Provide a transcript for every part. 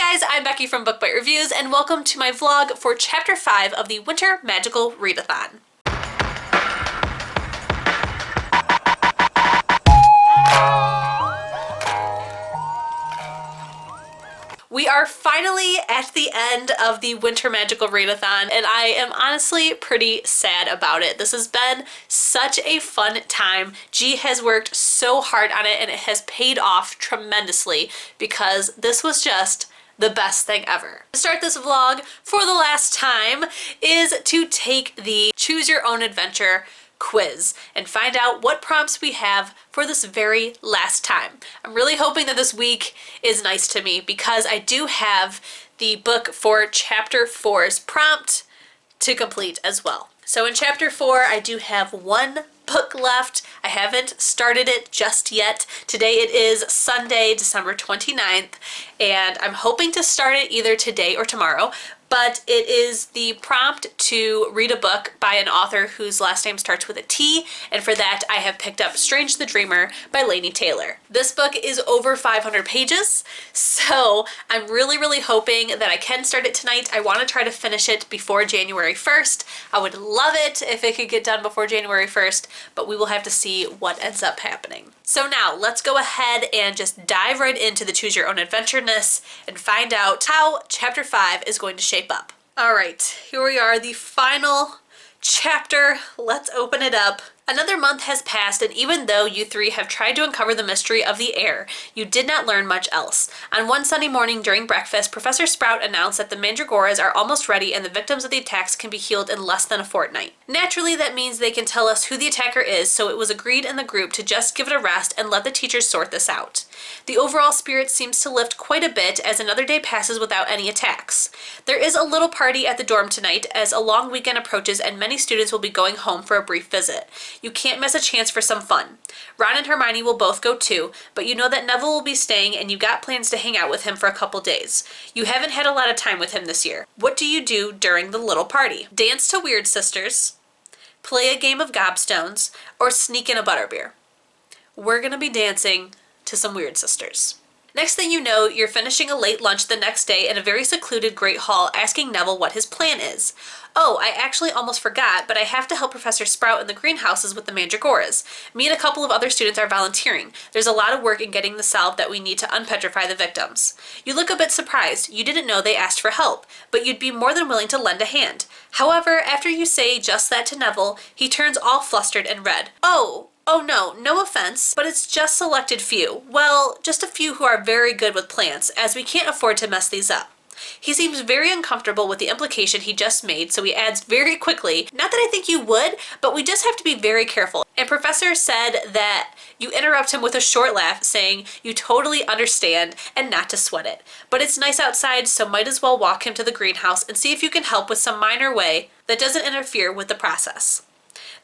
Hey guys, I'm Becky from Book Bite Reviews, and welcome to my vlog for Chapter 5 of the Winter Magical Readathon. We are finally at the end of the Winter Magical Readathon, and I am honestly pretty sad about it. This has been such a fun time. G has worked so hard on it, and it has paid off tremendously because this was just the best thing ever. To start this vlog for the last time is to take the Choose Your Own Adventure quiz and find out what prompts we have for this very last time. I'm really hoping that this week is nice to me because I do have the book for Chapter 4's prompt to complete as well. So in Chapter 4, I do have one book left. I haven't started it just yet. Today it is Sunday, December 29th, and I'm hoping to start it either today or tomorrow. But it is the prompt to read a book by an author whose last name starts with a T, and for that I have picked up Strange the Dreamer by Laini Taylor. This book is over 500 pages, so I'm really hoping that I can start it tonight. I want to try to finish it before January 1st. I would love it if it could get done before January 1st, but we will have to see what ends up happening. So now let's go ahead and just dive right into the Choose Your Own Adventure-ness and find out how Chapter 5 is going to shape up. All right, here we are, the final chapter. Let's open it up. Another month has passed, and even though you three have tried to uncover the mystery of the air, you did not learn much else. On one Sunday morning during breakfast, Professor Sprout announced that the mandragoras are almost ready and the victims of the attacks can be healed in less than a fortnight. Naturally, that means they can tell us who the attacker is, so it was agreed in the group to just give it a rest and let the teachers sort this out. The overall spirit seems to lift quite a bit as another day passes without any attacks. There is a little party at the dorm tonight as a long weekend approaches and many students will be going home for a brief visit. You can't miss a chance for some fun. Ron and Hermione will both go too, but you know that Neville will be staying and you got plans to hang out with him for a couple days. You haven't had a lot of time with him this year. What do you do during the little party? Dance to Weird Sisters, play a game of gobstones, or sneak in a butterbeer? We're gonna be dancing to some Weird Sisters. Next thing you know, you're finishing a late lunch the next day in a very secluded Great Hall asking Neville what his plan is. Oh, I actually almost forgot, but I have to help Professor Sprout in the greenhouses with the mandragoras. Me and a couple of other students are volunteering. There's a lot of work in getting the salve that we need to unpetrify the victims. You look a bit surprised. You didn't know they asked for help, but you'd be more than willing to lend a hand. However, after you say just that to Neville, he turns all flustered and red. Oh no, no offense, but it's just selected few. Well, just a few who are very good with plants, as we can't afford to mess these up. He seems very uncomfortable with the implication he just made, so he adds very quickly, not that I think you would, but we just have to be very careful. And Professor said that you interrupt him with a short laugh, saying you totally understand and not to sweat it. But it's nice outside, so might as well walk him to the greenhouse and see if you can help with some minor way that doesn't interfere with the process.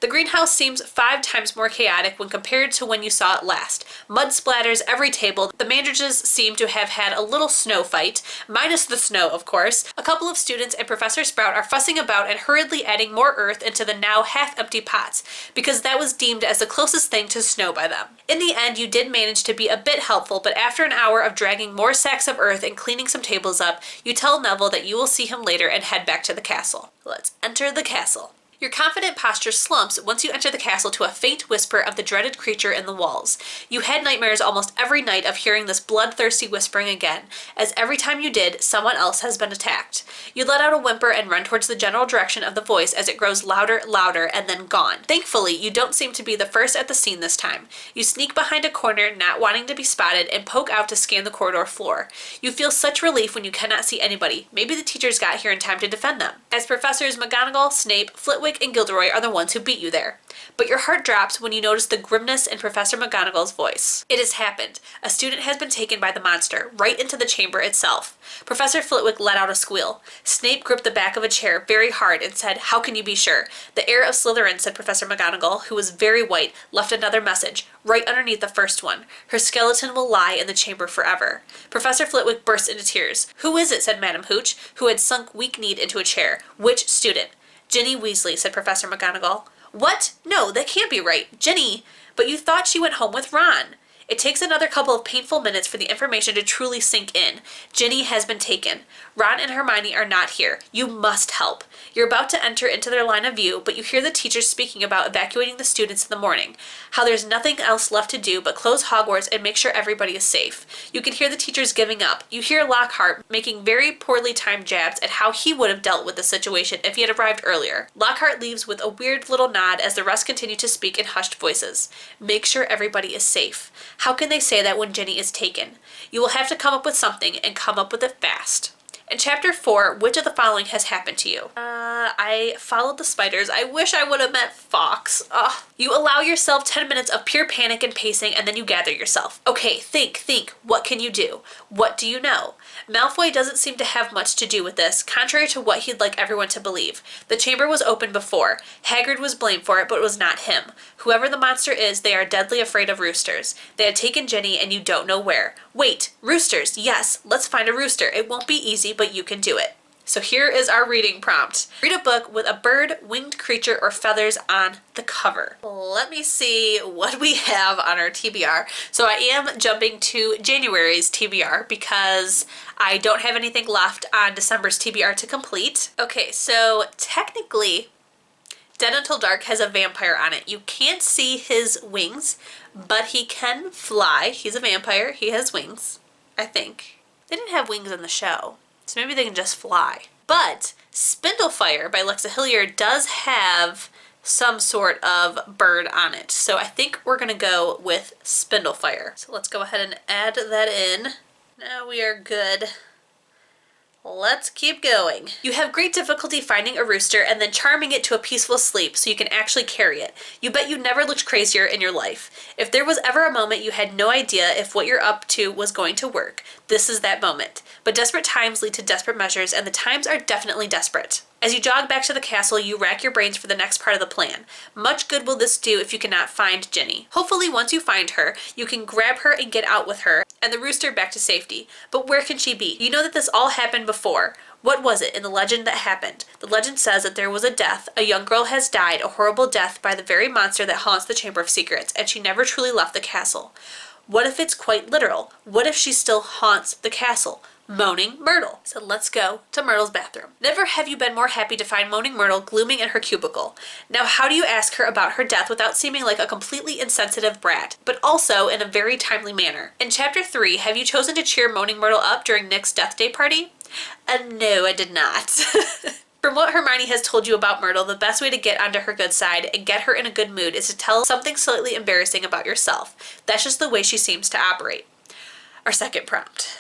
The greenhouse seems 5 times more chaotic when compared to when you saw it last. Mud splatters every table. The mandragoras seem to have had a little snow fight, minus the snow, of course. A couple of students and Professor Sprout are fussing about and hurriedly adding more earth into the now half-empty pots, because that was deemed as the closest thing to snow by them. In the end, you did manage to be a bit helpful, but after an hour of dragging more sacks of earth and cleaning some tables up, you tell Neville that you will see him later and head back to the castle. Let's enter the castle. Your confident posture slumps once you enter the castle to a faint whisper of the dreaded creature in the walls. You had nightmares almost every night of hearing this bloodthirsty whispering again, as every time you did, someone else has been attacked. You let out a whimper and run towards the general direction of the voice as it grows louder, and then gone. Thankfully, you don't seem to be the first at the scene this time. You sneak behind a corner, not wanting to be spotted, and poke out to scan the corridor floor. You feel such relief when you cannot see anybody. Maybe the teachers got here in time to defend them. As Professors McGonagall, Snape, Flitwick, and Gilderoy are the ones who beat you there. But your heart drops when you notice the grimness in Professor McGonagall's voice. It has happened. A student has been taken by the monster, right into the chamber itself. Professor Flitwick let out a squeal. Snape gripped the back of a chair very hard and said, "How can you be sure?" "The heir of Slytherin," said Professor McGonagall, who was very white, left another message, right underneath the first one. "Her skeleton will lie in the chamber forever." Professor Flitwick burst into tears. "Who is it?" said Madam Hooch, who had sunk weak-kneed into a chair. "Which student?" "Ginny Weasley," said Professor McGonagall. "What? No, that can't be right. Ginny, but you thought she went home with Ron." It takes another couple of painful minutes for the information to truly sink in. Ginny has been taken. Ron and Hermione are not here. You must help. You're about to enter into their line of view, but you hear the teachers speaking about evacuating the students in the morning, how there's nothing else left to do but close Hogwarts and make sure everybody is safe. You can hear the teachers giving up. You hear Lockhart making very poorly timed jabs at how he would have dealt with the situation if he had arrived earlier. Lockhart leaves with a weird little nod as the rest continue to speak in hushed voices. Make sure everybody is safe. How can they say that when Ginny is taken? You will have to come up with something and come up with it fast. In Chapter 4, which of the following has happened to you? I followed the spiders. I wish I would have met Fox. Ugh. You allow yourself 10 minutes of pure panic and pacing, and then you gather yourself. Okay, think. What can you do? What do you know? Malfoy doesn't seem to have much to do with this, contrary to what he'd like everyone to believe. The chamber was open before. Hagrid was blamed for it, but it was not him. Whoever the monster is, they are deadly afraid of roosters. They had taken Ginny, and you don't know where. Wait, roosters, yes, let's find a rooster. It won't be easy, but you can do it. So here is our reading prompt. Read a book with a bird, winged creature, or feathers on the cover. Let me see what we have on our TBR. So I am jumping to January's TBR because I don't have anything left on December's TBR to complete. Okay, so technically, Dead Until Dark has a vampire on it. You can't see his wings, but he can fly. He's a vampire. He has wings, I think. They didn't have wings in the show, so maybe they can just fly. But Spindlefire by Lexa Hilliard does have some sort of bird on it. So I think we're going to go with Spindlefire. So let's go ahead and add that in. Now we are good. Let's keep going. You have great difficulty finding a rooster and then charming it to a peaceful sleep so you can actually carry it. You bet you never looked crazier in your life. If there was ever a moment you had no idea if what you're up to was going to work, this is that moment. But desperate times lead to desperate measures, and the times are definitely desperate. As you jog back to the castle, you rack your brains for the next part of the plan. Much good will this do if you cannot find Ginny. Hopefully, once you find her, you can grab her and get out with her, and the rooster back to safety. But where can she be? You know that this all happened before. What was it in the legend that happened? The legend says that there was a death. A young girl has died, a horrible death by the very monster that haunts the Chamber of Secrets, and she never truly left the castle. What if it's quite literal? What if she still haunts the castle? Moaning Myrtle. So let's go to Myrtle's bathroom. Never have you been more happy to find Moaning Myrtle glooming in her cubicle. Now how do you ask her about her death without seeming like a completely insensitive brat, but also in a very timely manner? In Chapter 3, have you chosen to cheer Moaning Myrtle up during Nick's death day party? No, I did not. From what Hermione has told you about Myrtle, the best way to get onto her good side and get her in a good mood is to tell something slightly embarrassing about yourself. That's just the way she seems to operate. Our second prompt.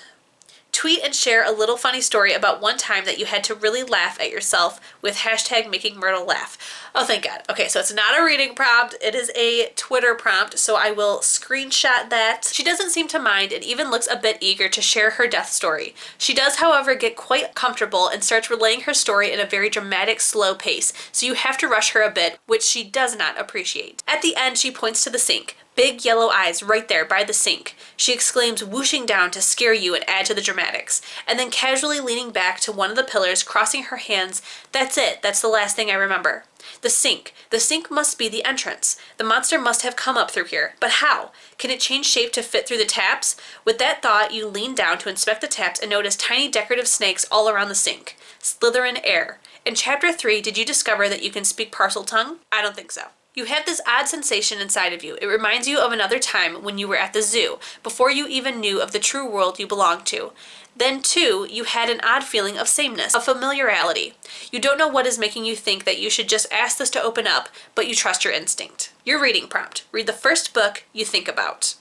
Tweet and share a little funny story about one time that you had to really laugh at yourself with hashtag making Myrtle laugh. Oh, thank God. Okay, so it's not a reading prompt. It is a Twitter prompt, so I will screenshot that. She doesn't seem to mind and even looks a bit eager to share her death story. She does, however, get quite comfortable and starts relaying her story in a very dramatic, slow pace, so you have to rush her a bit, which she does not appreciate. At the end, she points to the sink. Big yellow eyes right there by the sink. She exclaims, whooshing down to scare you and add to the dramatics, and then casually leaning back to one of the pillars, crossing her hands. That's it. That's the last thing I remember. The sink. The sink must be the entrance. The monster must have come up through here. But how? Can it change shape to fit through the taps? With that thought, you lean down to inspect the taps and notice tiny decorative snakes all around the sink. Slytherin air. In Chapter 3, did you discover that you can speak Parseltongue? I don't think so. You have this odd sensation inside of you. It reminds you of another time when you were at the zoo, before you even knew of the true world you belonged to. Then, too, you had an odd feeling of sameness, of familiarity. You don't know what is making you think that you should just ask this to open up, but you trust your instinct. Your reading prompt. Read the first book you think about.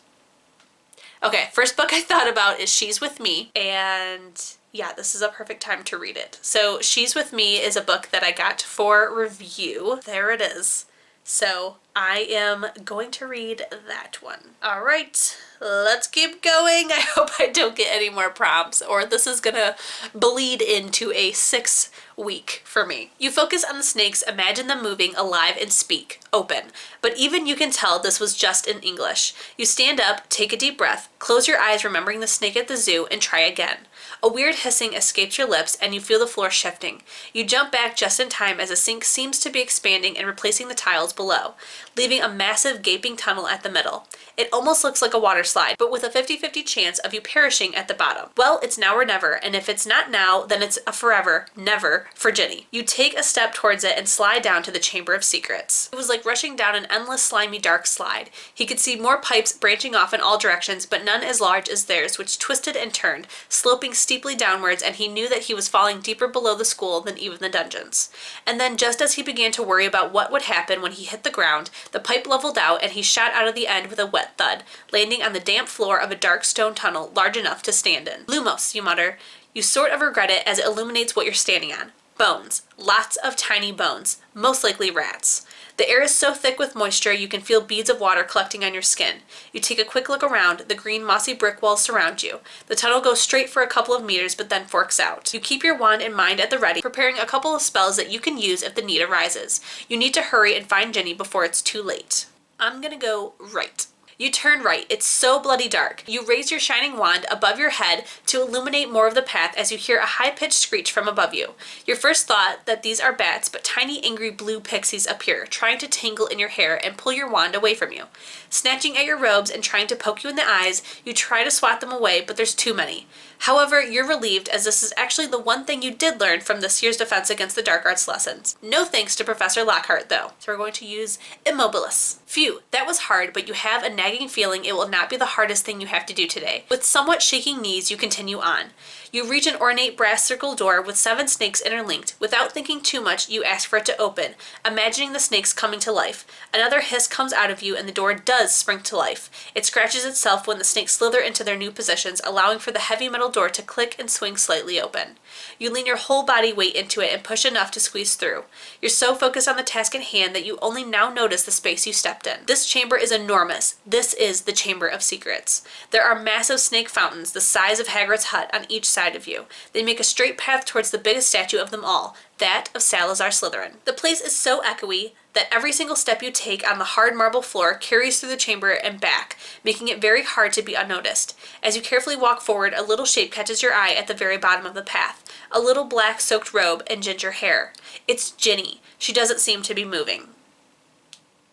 Okay, first book I thought about is She's With Me, and yeah, this is a perfect time to read it. So, She's With Me is a book that I got for review. There it is. So I am going to read that one. All right, let's keep going. I hope I don't get any more prompts or this is gonna bleed into a 6 week for me. You focus on the snakes, imagine them moving, alive, and speak, open. But even you can tell this was just in English. You stand up, take a deep breath, close your eyes remembering the snake at the zoo, and try again. A weird hissing escapes your lips and you feel the floor shifting. You jump back just in time as the sink seems to be expanding and replacing the tiles below, leaving a massive gaping tunnel at the middle. It almost looks like a water slide, but with a 50-50 chance of you perishing at the bottom. Well, it's now or never, and if it's not now, then it's a forever never for Ginny. You take a step towards it and slide down to the Chamber of Secrets. It was like rushing down an endless, slimy, dark slide. He could see more pipes branching off in all directions, but none as large as theirs, which twisted and turned, sloping steeply downwards, and he knew that he was falling deeper below the school than even the dungeons. And then, just as he began to worry about what would happen when he hit the ground, the pipe leveled out and he shot out of the end with a wet thud, landing on the damp floor of a dark stone tunnel large enough to stand in. Lumos, you mutter. You sort of regret it as it illuminates what you're standing on. Bones. Lots of tiny bones. Most likely rats. The air is so thick with moisture you can feel beads of water collecting on your skin. You take a quick look around. The green mossy brick walls surround you. The tunnel goes straight for a couple of meters but then forks out. You keep your wand in mind at the ready, preparing a couple of spells that you can use if the need arises. You need to hurry and find Ginny before it's too late. I'm gonna go right. You turn right. It's so bloody dark. You raise your shining wand above your head to illuminate more of the path as you hear a high-pitched screech from above you. Your first thought that these are bats, but tiny angry blue pixies appear, trying to tangle in your hair and pull your wand away from you. Snatching at your robes and trying to poke you in the eyes, you try to swat them away, but there's too many. However, you're relieved as this is actually the one thing you did learn from this year's Defense Against the Dark Arts lessons. No thanks to Professor Lockhart, though. So we're going to use Immobilis. Phew, that was hard, but you have a nagging feeling it will not be the hardest thing you have to do today. With somewhat shaking knees, you continue on. You reach an ornate brass circle door with 7 snakes interlinked. Without thinking too much, you ask for it to open, imagining the snakes coming to life. Another hiss comes out of you and the door does spring to life. It scratches itself when the snakes slither into their new positions, allowing for the heavy metal door to click and swing slightly open. You lean your whole body weight into it and push enough to squeeze through. You're so focused on the task at hand that you only now notice the space you stepped in. This chamber is enormous. This is the Chamber of Secrets. There are massive snake fountains the size of Hagrid's hut on each side of you. They make a straight path towards the biggest statue of them all, that of Salazar Slytherin. The place is so echoey that every single step you take on the hard marble floor carries through the chamber and back, making it very hard to be unnoticed. As you carefully walk forward, a little shape catches your eye at the very bottom of the path. A little black soaked robe and ginger hair. It's Ginny. She doesn't seem to be moving.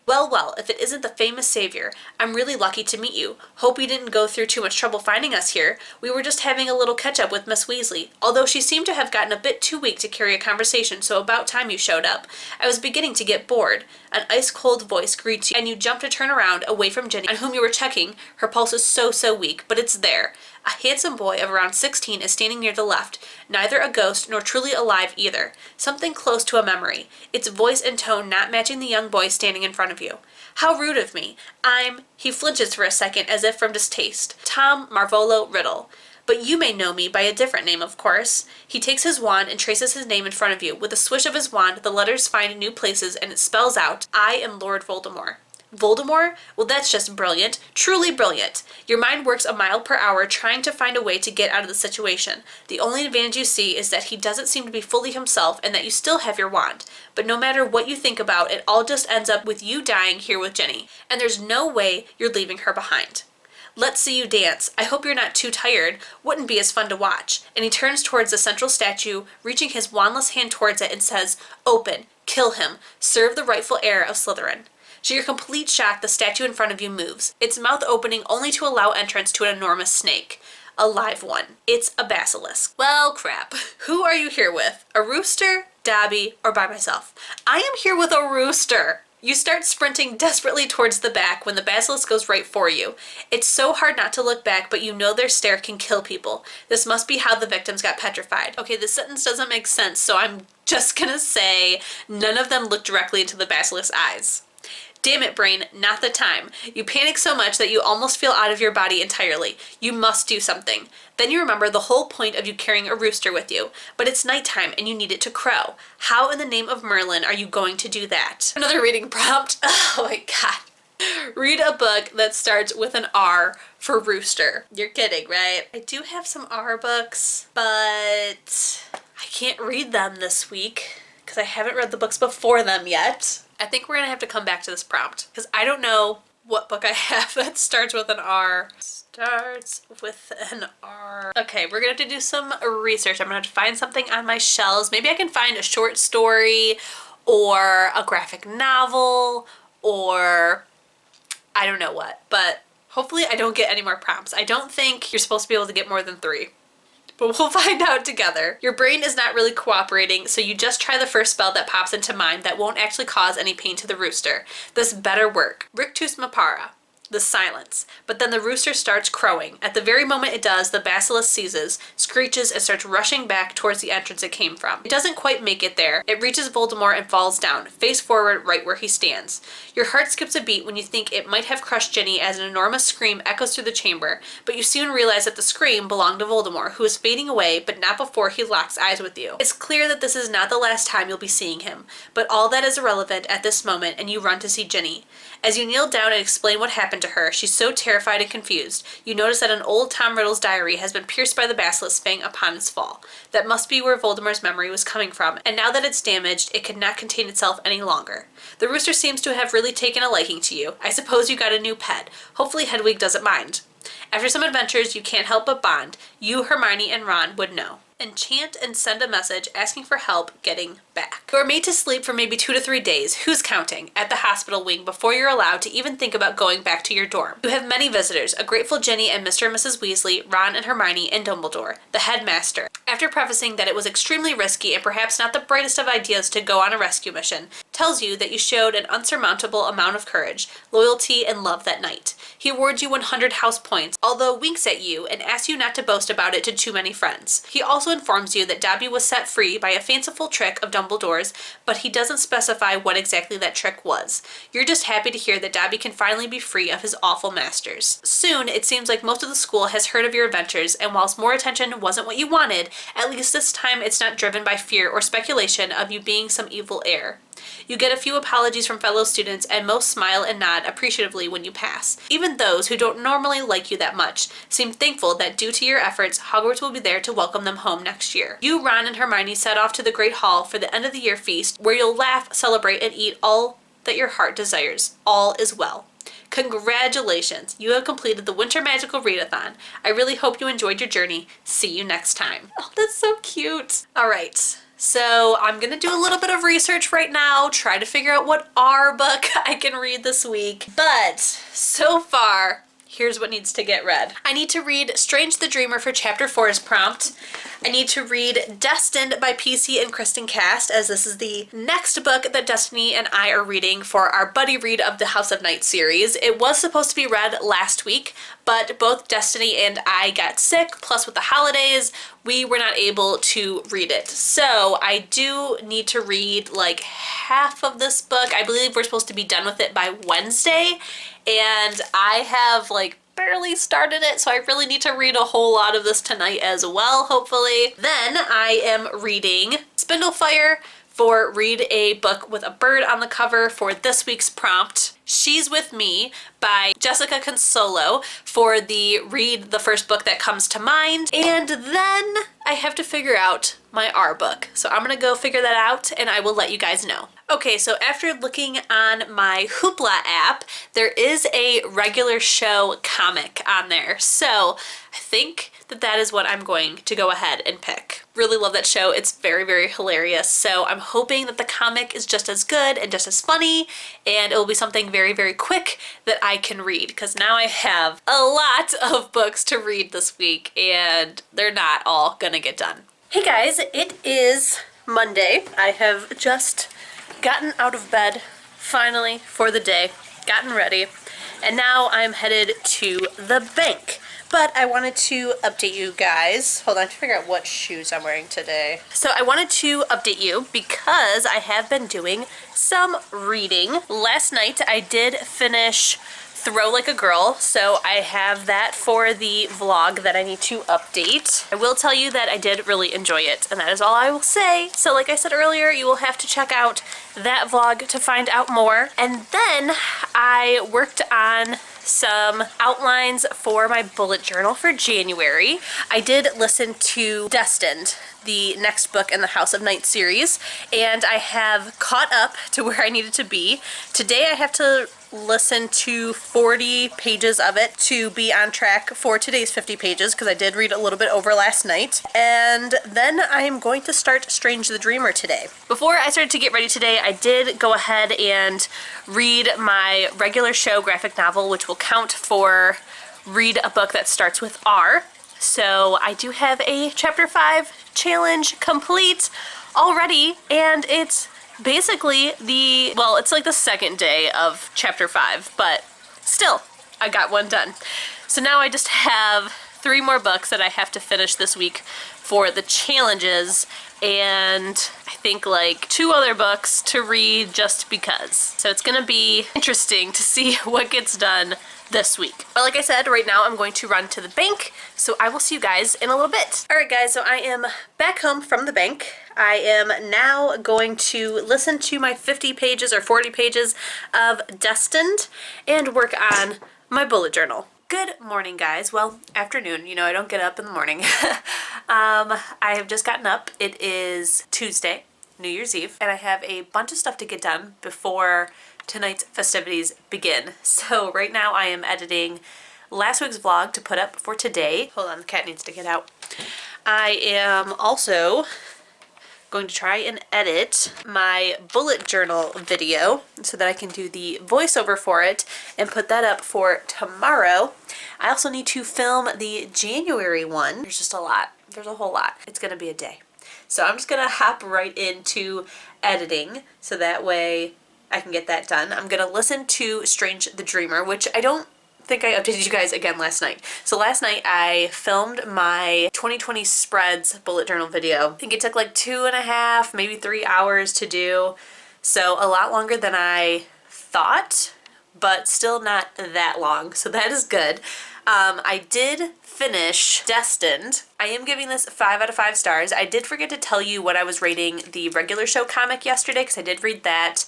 Well, if it isn't the famous savior, I'm really lucky to meet you. Hope you didn't go through too much trouble finding us here. We were just having a little catch-up with Miss Weasley, although she seemed to have gotten a bit too weak to carry a conversation, so about time you showed up. I was beginning to get bored. An ice-cold voice greets you, and you jump to turn around away from Ginny, on whom you were checking. Her pulse is so weak, but it's there. A handsome boy of around 16 is standing near the left, neither a ghost nor truly alive either. Something close to a memory, its voice and tone not matching the young boy standing in front of you. How rude of me. He flinches for a second as if from distaste. Tom Marvolo Riddle. But you may know me by a different name, of course. He takes his wand and traces his name in front of you. With a swish of his wand, the letters find new places and it spells out, I am Lord Voldemort. Voldemort? Well, that's just brilliant. Truly brilliant. Your mind works a mile per hour trying to find a way to get out of the situation. The only advantage you see is that he doesn't seem to be fully himself and that you still have your wand. But no matter what you think about, it all just ends up with you dying here with Ginny. And there's no way you're leaving her behind. Let's see you dance. I hope you're not too tired. Wouldn't be as fun to watch. And he turns towards the central statue, reaching his wandless hand towards it and says, Open. Kill him. Serve the rightful heir of Slytherin. To your complete shock, the statue in front of you moves, its mouth opening only to allow entrance to an enormous snake. A live one. It's a basilisk. Well, crap. Who are you here with? A rooster, Dobby, or by myself? I am here with a rooster. You start sprinting desperately towards the back when the basilisk goes right for you. It's so hard not to look back, but you know their stare can kill people. This must be how the victims got petrified. Okay, this sentence doesn't make sense, so I'm just gonna say none of them looked directly into the basilisk's eyes. Damn it, brain, not the time. You panic so much that you almost feel out of your body entirely. You must do something. Then you remember the whole point of you carrying a rooster with you. But it's nighttime and you need it to crow. How in the name of Merlin are you going to do that? Another reading prompt. Oh my god. Read a book that starts with an R for rooster. You're kidding, right? I do have some R books, but I can't read them this week because I haven't read the books before them yet. I think we're gonna have to come back to this prompt because I don't know what book I have that starts with an R. Starts with an R. Okay, we're gonna have to do some research. I'm gonna have to find something on my shelves. Maybe I can find a short story or a graphic novel or I don't know what, but Hopefully I don't get any more prompts. I don't think you're supposed to be able to get more than 3. But we'll find out together. Your brain is not really cooperating, so you just try the first spell that pops into mind that won't actually cause any pain to the rooster. This better work. Rictus Mapara. The silence. But then the rooster starts crowing. At the very moment it does, the basilisk seizes, screeches, and starts rushing back towards the entrance it came from. It doesn't quite make it there. It reaches Voldemort and falls down, face forward right where he stands. Your heart skips a beat when you think it might have crushed Ginny as an enormous scream echoes through the chamber, but you soon realize that the scream belonged to Voldemort, who is fading away, but not before he locks eyes with you. It's clear that this is not the last time you'll be seeing him, but all that is irrelevant at this moment, and you run to see Ginny. As you kneel down and explain what happened to her, she's so terrified and confused. You notice that an old Tom Riddle's diary has been pierced by the basilisk fang upon its fall. That must be where Voldemort's memory was coming from, and now that it's damaged, it cannot contain itself any longer. The rooster seems to have really taken a liking to you. I suppose you got a new pet. Hopefully Hedwig doesn't mind. After some adventures, you can't help but bond. You, Hermione, and Ron would know. Enchant and send a message asking for help getting back. You are made to sleep for maybe 2 to 3 days, who's counting, at the hospital wing before you're allowed to even think about going back to your dorm. You have many visitors, a grateful Ginny and Mr. and Mrs. Weasley, Ron and Hermione, and Dumbledore, the headmaster. After prefacing that it was extremely risky and perhaps not the brightest of ideas to go on a rescue mission, tells you that you showed an unsurmountable amount of courage, loyalty, and love that night. He awards you 100 house points, although winks at you and asks you not to boast about it to too many friends. He also informs you that Dobby was set free by a fanciful trick of Dumbledore's, but he doesn't specify what exactly that trick was. You're just happy to hear that Dobby can finally be free of his awful masters. Soon, it seems like most of the school has heard of your adventures, and whilst more attention wasn't what you wanted, at least this time it's not driven by fear or speculation of you being some evil heir. You get a few apologies from fellow students, and most smile and nod appreciatively when you pass. Even those who don't normally like you that much seem thankful that due to your efforts, Hogwarts will be there to welcome them home next year. You, Ron, and Hermione set off to the Great Hall for the end of the year feast, where you'll laugh, celebrate, and eat all that your heart desires. All is well. Congratulations! You have completed the Winter Magical Readathon. I really hope you enjoyed your journey. See you next time. Oh, that's so cute. All right. So I'm gonna do a little bit of research right now, try to figure out what R book I can read this week. But so far, here's what needs to get read. I need to read Strange the Dreamer for Chapter 4's prompt. I need to read Destined by PC and Kristen Cast, as this is the next book that Destiny and I are reading for our buddy read of the House of Night series. It was supposed to be read last week, but both Destiny and I got sick, plus with the holidays, we were not able to read it. So I do need to read like half of this book. I believe we're supposed to be done with it by Wednesday, and I have like barely started it, so I really need to read a whole lot of this tonight as well, hopefully. Then I am reading Spindlefire for Read a Book with a Bird on the cover for this week's prompt. She's With Me by Jessica Consolo for the Read the First Book That Comes to Mind. And then I have to figure out my R book. So I'm gonna go figure that out and I will let you guys know. Okay, so after looking on my Hoopla app, there is a regular show comic on there. So I think that is what I'm going to go ahead and pick. Really love that show. It's very, very hilarious. So I'm hoping that the comic is just as good and just as funny, and it will be something very, very quick that I can read, because now I have a lot of books to read this week and they're not all gonna get done. Hey guys, it is Monday. I have just gotten out of bed finally for the day, gotten ready, and now I'm headed to the bank. But I wanted to update you guys. Hold on, to figure out what shoes I'm wearing today. So I wanted to update you because I have been doing some reading. Last night I did finish Throw Like a Girl, so I have that for the vlog that I need to update. I will tell you that I did really enjoy it, and that is all I will say. So like I said earlier, you will have to check out that vlog to find out more. And then I worked on some outlines for my bullet journal for January. I did listen to Destined, the next book in the House of Night series, and I have caught up to where I needed to be. Today I have to listen to 40 pages of it to be on track for today's 50 pages, because I did read a little bit over last night. And then I am going to start Strange the Dreamer today. Before I started to get ready today, I did go ahead and read my regular show graphic novel, which will count for read a book that starts with R. So I do have a chapter 5 challenge complete already, and it's basically it's like the second day of chapter 5, but still, I got one done. So now I just have 3 more books that I have to finish this week for the challenges, and I think like 2 other books to read just because. So it's gonna be interesting to see what gets done this week. But like I said, right now I'm going to run to the bank, so I will see you guys in a little bit. Alright guys, so I am back home from the bank. I am now going to listen to my 50 pages or 40 pages of Destined and work on my bullet journal. Good morning guys, well, afternoon, you know I don't get up in the morning. I have just gotten up. It is Tuesday, New Year's Eve, and I have a bunch of stuff to get done before tonight's festivities begin. So right now I am editing last week's vlog to put up for today. Hold on, the cat needs to get out. I am also going to try and edit my bullet journal video so that I can do the voiceover for it and put that up for tomorrow. I also need to film the January one. There's just a lot. There's a whole lot. It's gonna be a day. So I'm just gonna hop right into editing so that way I can get that done. I'm gonna listen to Strange the Dreamer, which I don't think I updated you guys again last night. So last night I filmed my 2020 spreads bullet journal video. I think it took like 2.5, maybe 3 hours to do. So a lot longer than I thought, but still not that long. So that is good. I did finish Destined. I am giving this 5 out of 5 stars. I did forget to tell you what I was rating the regular show comic yesterday, because I did read that.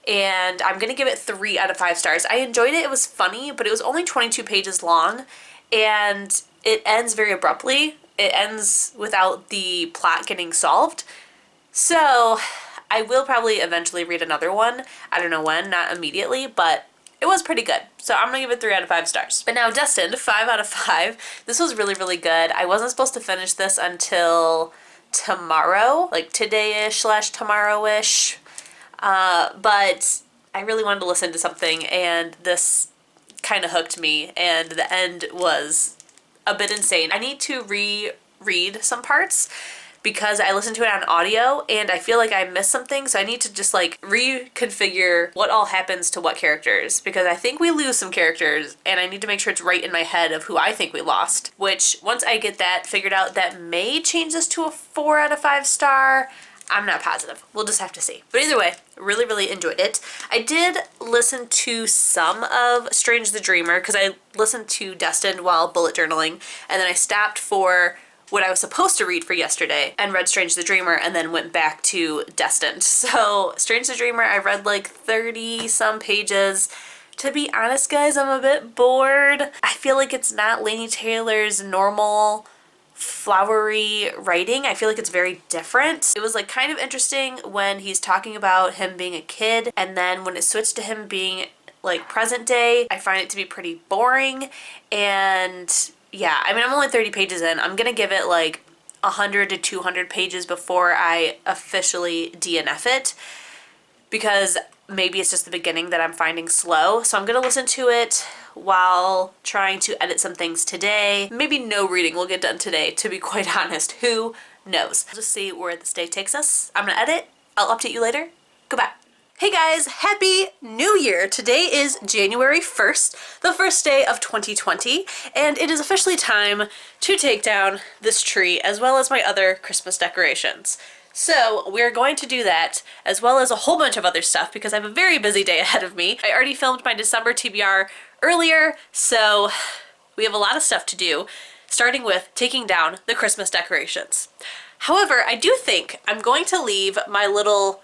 And I'm gonna give it 3 out of 5 stars. I enjoyed it. It was funny, but it was only 22 pages long, and it ends very abruptly. It ends without the plot getting solved. So I will probably eventually read another one. I don't know when, not immediately, but it was pretty good. So I'm gonna give it 3 out of 5 stars. But now Destined, 5 out of 5. This was really, really good. I wasn't supposed to finish this until tomorrow, like today-ish / tomorrow-ish. But I really wanted to listen to something, and this kind of hooked me, and the end was a bit insane. I need to reread some parts because I listened to it on audio and I feel like I missed something, so I need to just like reconfigure what all happens to what characters, because I think we lose some characters and I need to make sure it's right in my head of who I think we lost, which once I get that figured out, that may change this to a 4 out of 5 star. I'm not positive. We'll just have to see. But either way, really, really enjoyed it. I did listen to some of Strange the Dreamer because I listened to Destined while bullet journaling, and then I stopped for what I was supposed to read for yesterday and read Strange the Dreamer and then went back to Destined. So Strange the Dreamer, I read like 30 some pages. To be honest, guys, I'm a bit bored. I feel like it's not Laini Taylor's normal flowery writing. I feel like it's very different. It was like kind of interesting when he's talking about him being a kid, and then when it switched to him being like present day, I find it to be pretty boring. And yeah, I mean, I'm only 30 pages in. I'm gonna give it like 100 to 200 pages before I officially DNF it, because maybe it's just the beginning that I'm finding slow. So I'm gonna listen to it while trying to edit some things today. Maybe no reading will get done today, to be quite honest. Who knows? We'll just see where this day takes us. I'm gonna edit. I'll update you later. Goodbye. Hey guys, Happy New Year! Today is January 1st, the first day of 2020, and it is officially time to take down this tree as well as my other Christmas decorations. So we're going to do that, as well as a whole bunch of other stuff, because I have a very busy day ahead of me. I already filmed my December TBR earlier, so we have a lot of stuff to do, starting with taking down the Christmas decorations. However, I do think I'm going to leave my little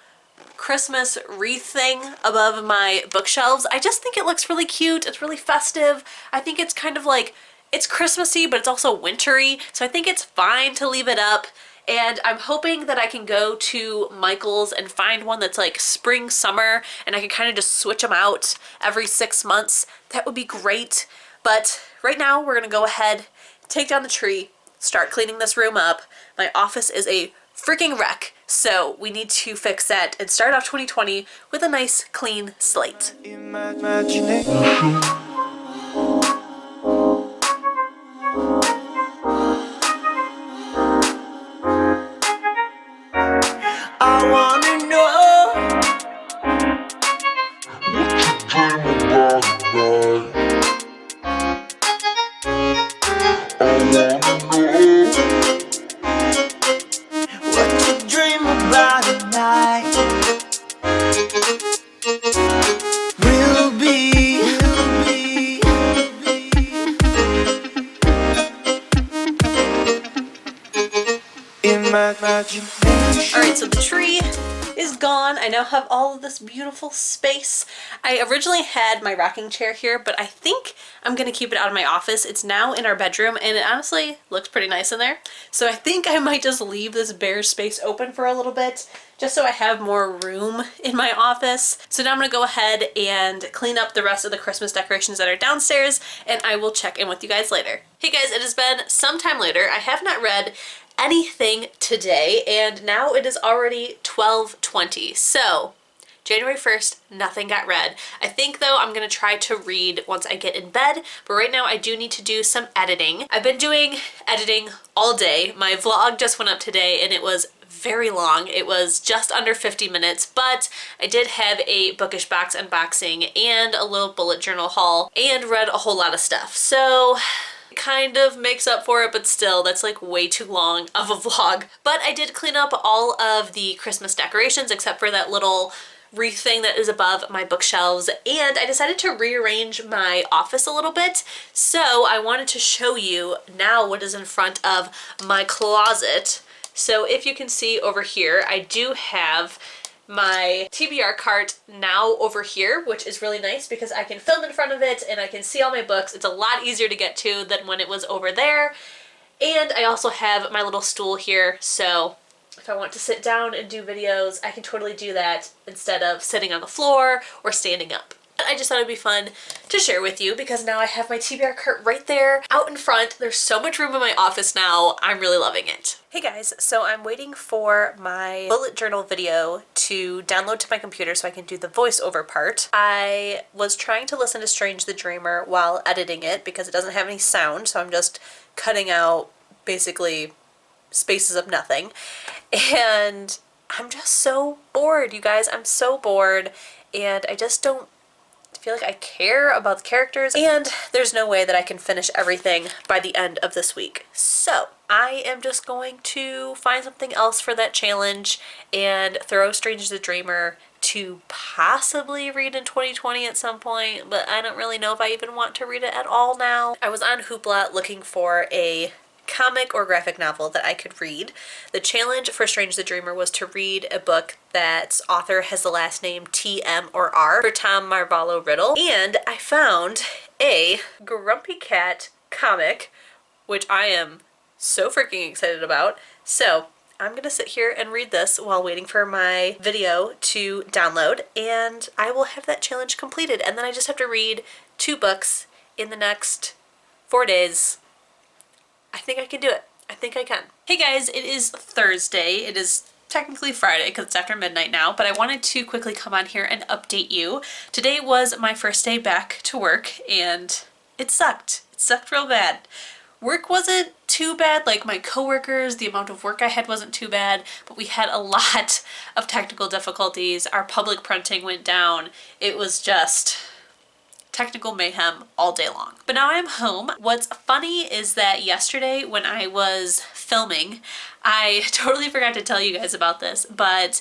Christmas wreath thing above my bookshelves. I just think it looks really cute. It's really festive. I think it's kind of like, it's Christmassy, but it's also wintry, so I think it's fine to leave it up. and I'm hoping that I can go to Michael's and find one that's like spring, summer, and I can kind of just switch them out every 6 months. That would be great. But right now we're gonna go ahead, take down the tree, start cleaning this room up. My office is a freaking wreck, so we need to fix that and start off 2020 with a nice clean slate. I wanna know what you dream about at night. Will be in my imagination. Alright, so the tree is gone. I now have all of this beautiful space. I originally had my rocking chair here, but I think I'm gonna keep it out of my office. It's now in our bedroom, and it honestly looks pretty nice in there. So I think I might just leave this bare space open for a little bit, just so I have more room in my office. So now I'm gonna go ahead and clean up the rest of the Christmas decorations that are downstairs, and I will check in with you guys later. Hey guys, it has been some time later. I have not read anything today, and now it is already 12:20. So January 1st, nothing got read. I think though I'm gonna try to read once I get in bed, but right now I do need to do some editing. I've been doing editing all day. My vlog just went up today and it was very long. It was just under 50 minutes, but I did have a bookish box unboxing and a little bullet journal haul and read a whole lot of stuff. So it kind of makes up for it, but still, that's like way too long of a vlog. But I did clean up all of the Christmas decorations except for that little wreath thing that is above my bookshelves, and I decided to rearrange my office a little bit. So I wanted to show you now what is in front of my closet. So if you can see over here, I do have my TBR cart now over here, which is really nice because I can film in front of it and I can see all my books. It's a lot easier to get to than when it was over there. And I also have my little stool here, so if I want to sit down and do videos, I can totally do that instead of sitting on the floor or standing up. I just thought it'd be fun to share with you because now I have my TBR cart right there out in front. There's so much room in my office now. I'm really loving it. Hey guys, so I'm waiting for my bullet journal video to download to my computer so I can do the voiceover part. I was trying to listen to Strange the Dreamer while editing it because it doesn't have any sound, so I'm just cutting out basically spaces of nothing. And I'm just so bored, you guys. I'm so bored, and I just don't feel like I care about the characters, and there's no way that I can finish everything by the end of this week. So I am just going to find something else for that challenge and throw Strange the Dreamer to possibly read in 2020 at some point, but I don't really know if I even want to read it at all now. I was on Hoopla looking for a comic or graphic novel that I could read. The challenge for Strange the Dreamer was to read a book that's author has the last name T.M. or R for Tom Marvolo Riddle, and I found a Grumpy Cat comic, which I am so freaking excited about. So I'm gonna sit here and read this while waiting for my video to download, and I will have that challenge completed, and then I just have to read 2 books in the next 4 days. I think I can do it. I think I can. Hey guys, it is Thursday. It is technically Friday because it's after midnight now, but I wanted to quickly come on here and update you. Today was my first day back to work, and it sucked. It sucked real bad. Work wasn't too bad, like my coworkers, the amount of work I had wasn't too bad, but we had a lot of technical difficulties. Our public printing went down. It was just technical mayhem all day long. But now I'm home. What's funny is that yesterday when I was filming, I totally forgot to tell you guys about this, but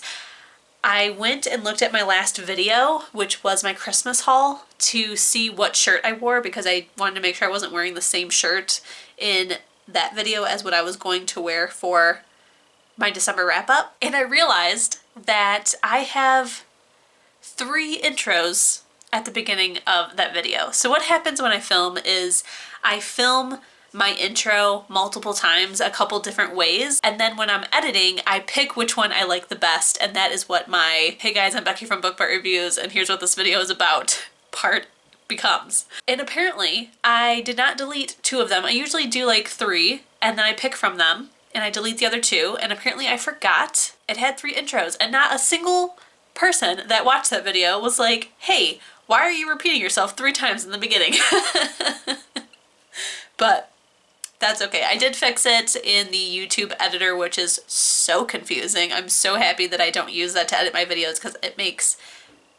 I went and looked at my last video, which was my Christmas haul, to see what shirt I wore because I wanted to make sure I wasn't wearing the same shirt in that video as what I was going to wear for my December wrap up. And I realized that I have 3 intros at the beginning of that video. So what happens when I film is I film my intro multiple times, a couple different ways, and then when I'm editing, I pick which one I like the best, and that is what my "Hey guys, I'm Becky from Bookmark Reviews, and here's what this video is about" part becomes. And apparently, I did not delete 2 of them. I usually do like 3, and then I pick from them, and I delete the other 2, and apparently I forgot it had 3 intros, and not a single person that watched that video was like, "Hey, why are you repeating yourself 3 times in the beginning?" But that's okay. I did fix it in the YouTube editor, which is so confusing. I'm so happy that I don't use that to edit my videos because it makes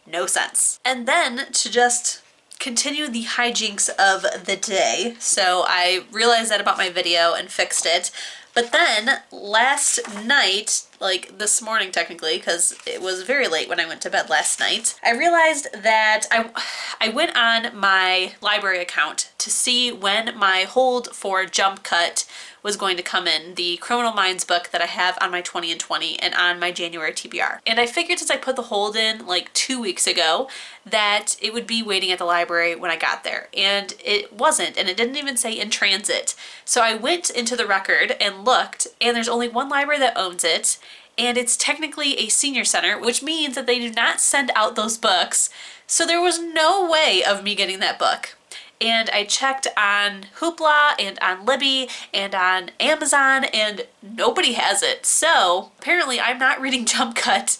no sense. And then to just continue the hijinks of the day, so I realized that about my video and fixed it. But then last night, like this morning technically, because it was very late when I went to bed last night, I realized that I went on my library account to see when my hold for Jump Cut was going to come in, the Criminal Minds book that I have on my 20 and 20 and on my January TBR. And I figured since I put the hold in like 2 weeks ago that it would be waiting at the library when I got there. And it wasn't, and it didn't even say in transit. So I went into the record and looked, and there's only one library that owns it, and it's technically a senior center, which means that they do not send out those books. So there was no way of me getting that book. And I checked on Hoopla and on Libby and on Amazon, and nobody has it. So apparently I'm not reading Jump Cut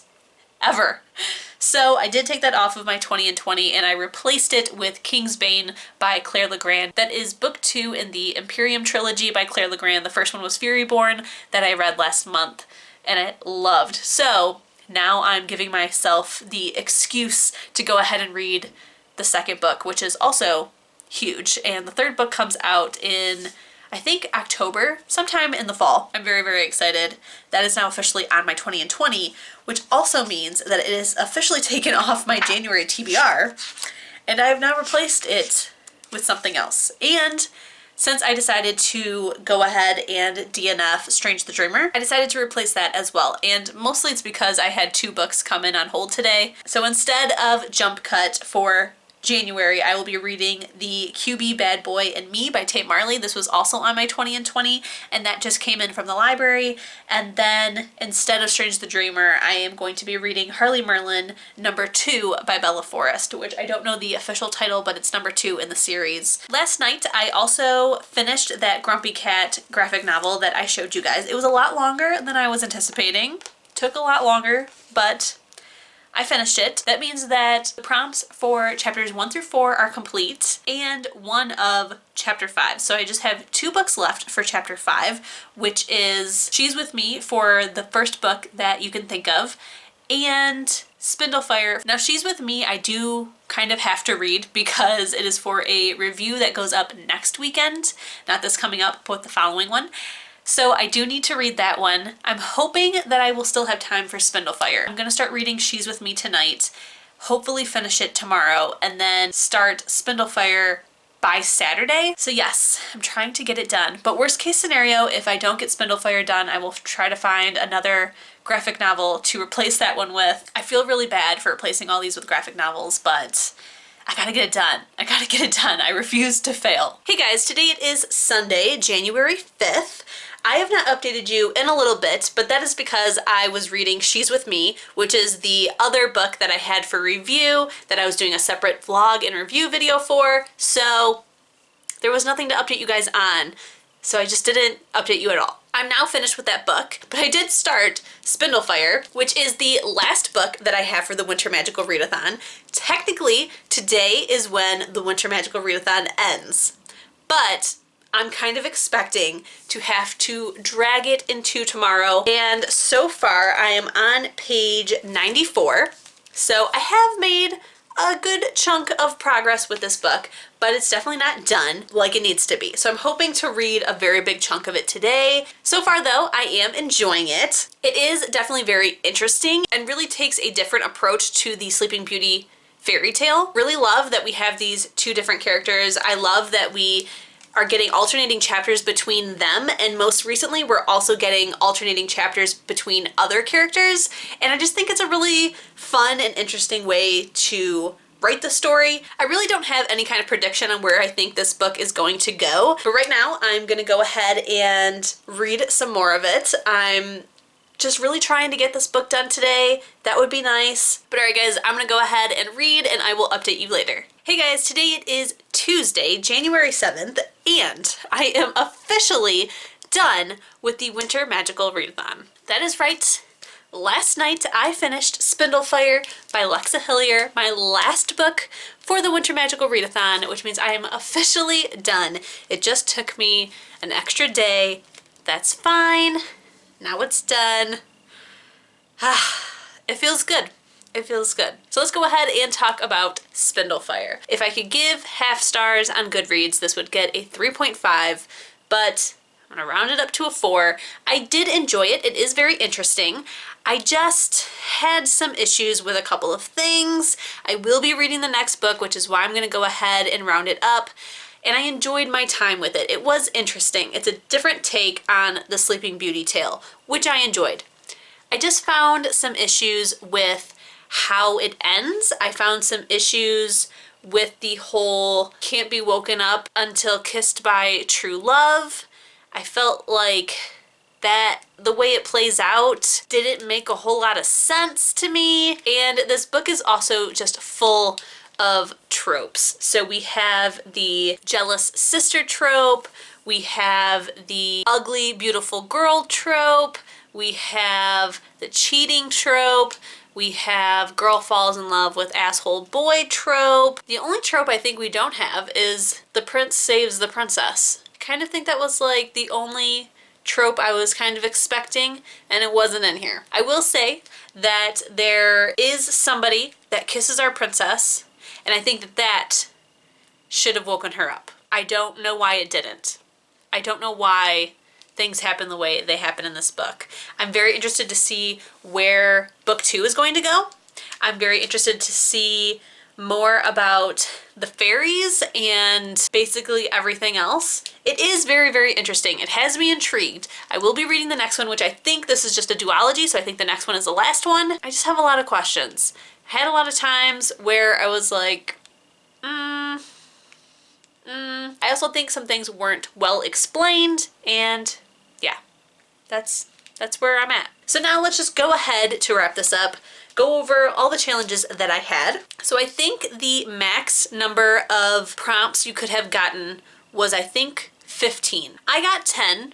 ever. So I did take that off of my 20 and 20, and I replaced it with Kingsbane by Claire Legrand. That is book 2 in the Imperium trilogy by Claire Legrand. The first one was Furyborn that I read last month and I loved. So now I'm giving myself the excuse to go ahead and read the second book, which is also huge. And the third book comes out in, I think, October, sometime in the fall. I'm very, very excited. That is now officially on my 20 and 20, which also means that it is officially taken off my January TBR, and I have now replaced it with something else. And since I decided to go ahead and DNF Strange the Dreamer, I decided to replace that as well. And mostly it's because I had 2 books come in on hold today. So instead of Jump Cut for January, I will be reading the QB Bad Boy and Me by Tate Marley. This was also on my 20 and 20, and that just came in from the library. And then instead of Strange the Dreamer, I am going to be reading Harley Merlin number 2 by Bella Forrest, which I don't know the official title, but it's number 2 in the series. Last night, I also finished that Grumpy Cat graphic novel that I showed you guys. It was a lot longer than I was anticipating. Took a lot longer, but I finished it. That means that the prompts for chapters 1 through 4 are complete, and one of chapter 5. So I just have 2 books left for chapter 5, which is She's With Me for the first book that you can think of, and Spindlefire. Now She's With Me I do kind of have to read because it is for a review that goes up next weekend, not this coming up, but the following one. So I do need to read that one. I'm hoping that I will still have time for Spindlefire. I'm going to start reading She's With Me tonight, hopefully finish it tomorrow, and then start Spindlefire by Saturday. So yes, I'm trying to get it done. But worst case scenario, if I don't get Spindlefire done, I will try to find another graphic novel to replace that one with. I feel really bad for replacing all these with graphic novels, but I gotta get it done. I gotta get it done. I refuse to fail. Hey guys, today it is Sunday, January 5th. I have not updated you in a little bit, but that is because I was reading She's With Me, which is the other book that I had for review that I was doing a separate vlog and review video for, so there was nothing to update you guys on, so I just didn't update you at all. I'm now finished with that book, but I did start Spindlefire, which is the last book that I have for the Winter Magical Readathon. Technically, today is when the Winter Magical Readathon ends, but I'm kind of expecting to have to drag it into tomorrow, and so far I am on page 94, so I have made a good chunk of progress with this book, but it's definitely not done like it needs to be. So I'm hoping to read a very big chunk of it today. So far though, I am enjoying it. It is definitely very interesting and really takes a different approach to the Sleeping Beauty fairy tale. Really love that we have these 2 different characters. I love that we are getting alternating chapters between them, and most recently we're also getting alternating chapters between other characters, and I just think it's a really fun and interesting way to write the story. I really don't have any kind of prediction on where I think this book is going to go, but right now I'm gonna go ahead and read some more of it. I'm just really trying to get this book done today. That would be nice. But alright guys, I'm gonna go ahead and read and I will update you later. Hey guys, today it is Tuesday, January 7th, and I am officially done with the Winter Magical Readathon. That is right. Last night I finished Spindlefire by Lexa Hillier, my last book for the Winter Magical Readathon, which means I am officially done. It just took me an extra day. That's fine. Now it's done. It feels good. It feels good. So let's go ahead and talk about Spindlefire. If I could give half stars on Goodreads, this would get a 3.5, but I'm gonna round it up to a 4. I did enjoy it. It is very interesting. I just had some issues with a couple of things. I will be reading the next book, which is why I'm gonna go ahead and round it up. And I enjoyed my time with it. It was interesting. It's a different take on the Sleeping Beauty tale, which I enjoyed. I just found some issues with how it ends. I found some issues with the whole can't be woken up until kissed by true love. I felt like that the way it plays out didn't make a whole lot of sense to me. And this book is also just full of tropes. So we have the jealous sister trope, we have the ugly beautiful girl trope, we have the cheating trope, we have girl falls in love with asshole boy trope. The only trope I think we don't have is the prince saves the princess. I kind of think that was like the only trope I was kind of expecting, and it wasn't in here. I will say that there is somebody that kisses our princess, and I think that that should have woken her up. I don't know why it didn't. I don't know why things happen the way they happen in this book. I'm very interested to see where book 2 is going to go. I'm very interested to see more about the fairies and basically everything else. It is very, very interesting. It has me intrigued. I will be reading the next one, which I think this is just a duology, so I think the next one is the last one. I just have a lot of questions. I had a lot of times where I was like, I also think some things weren't well explained, and yeah, that's where I'm at. So now let's just go ahead to wrap this up, go over all the challenges that I had. So I think the max number of prompts you could have gotten was, I think, 15. I got 10,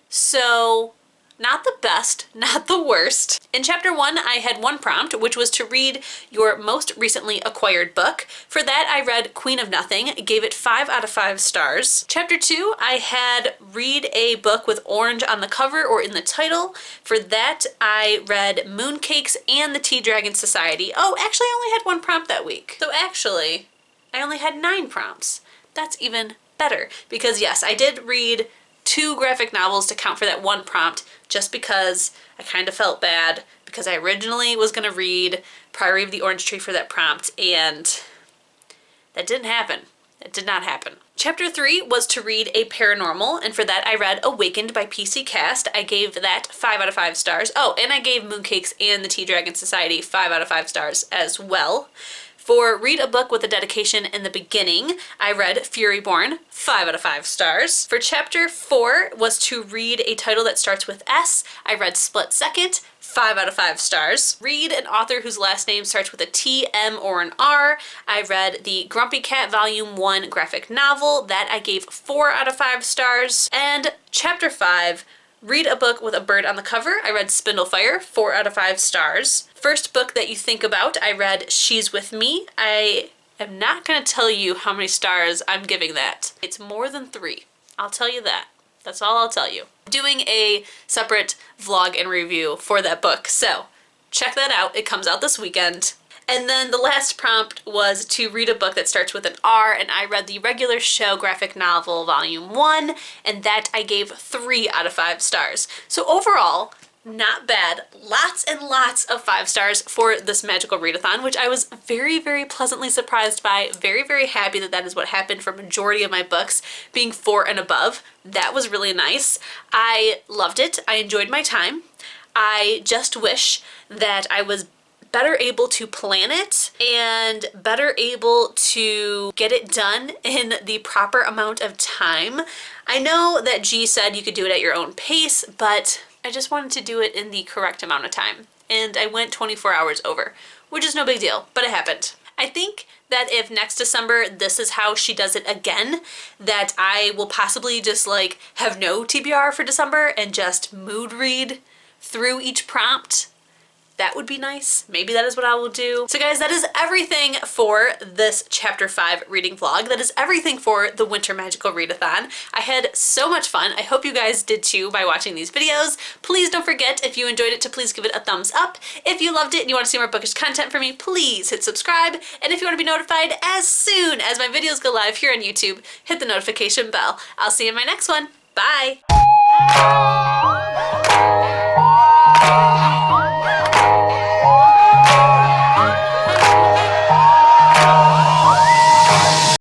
so not the best, not the worst. In chapter 1, I had 1 prompt, which was to read your most recently acquired book. For that, I read Queen of Nothing, gave it 5 out of 5 stars. Chapter 2, I had read a book with orange on the cover or in the title. For that, I read Mooncakes and the Tea Dragon Society. Oh, actually, I only had 1 prompt that week. So actually, I only had 9 prompts. That's even better, because yes, I did read 2 graphic novels to count for that 1 prompt, just because I kind of felt bad, because I originally was going to read Priory of the Orange Tree for that prompt, and that didn't happen. It did not happen. Chapter 3 was to read a paranormal, and for that I read Awakened by PC Cast. I gave that 5 out of 5 stars. Oh, and I gave Mooncakes and the Tea Dragon Society 5 out of 5 stars as well. For read a book with a dedication in the beginning, I read Furyborn, 5 out of 5 stars. For chapter 4 was to read a title that starts with S. I read Split Second, 5 out of 5 stars. Read an author whose last name starts with a T, M, or an R. I read the Grumpy Cat Volume 1 graphic novel. That I gave 4 out of 5 stars. And chapter 5, read a book with a bird on the cover. I read Spindlefire, 4 out of 5 stars. First book that you think about, I read She's With Me. I am not going to tell you how many stars I'm giving that. It's more than 3. I'll tell you that. That's all I'll tell you. I'm doing a separate vlog and review for that book, so check that out. It comes out this weekend. And then the last prompt was to read a book that starts with an R, and I read the Regular Show graphic novel volume 1, and that I gave 3 out of 5 stars. So overall, not bad. Lots and lots of 5 stars for this magical readathon, which I was very, very pleasantly surprised by. Very, very happy that that is what happened for majority of my books being 4 and above. That was really nice. I loved it. I enjoyed my time. I just wish that I was better able to plan it and better able to get it done in the proper amount of time. I know that G said you could do it at your own pace, but I just wanted to do it in the correct amount of time. And I went 24 hours over, which is no big deal, but it happened. I think that if next December this is how she does it again, that I will possibly just like have no TBR for December and just mood read through each prompt. That would be nice. Maybe that is what I will do. So guys, that is everything for this chapter 5 reading vlog. That is everything for the Winter Magical Readathon. I had so much fun. I hope you guys did too by watching these videos. Please don't forget, if you enjoyed it, to please give it a thumbs up. If you loved it and you want to see more bookish content from me, please hit subscribe. And if you want to be notified as soon as my videos go live here on YouTube, hit the notification bell. I'll see you in my next one. Bye!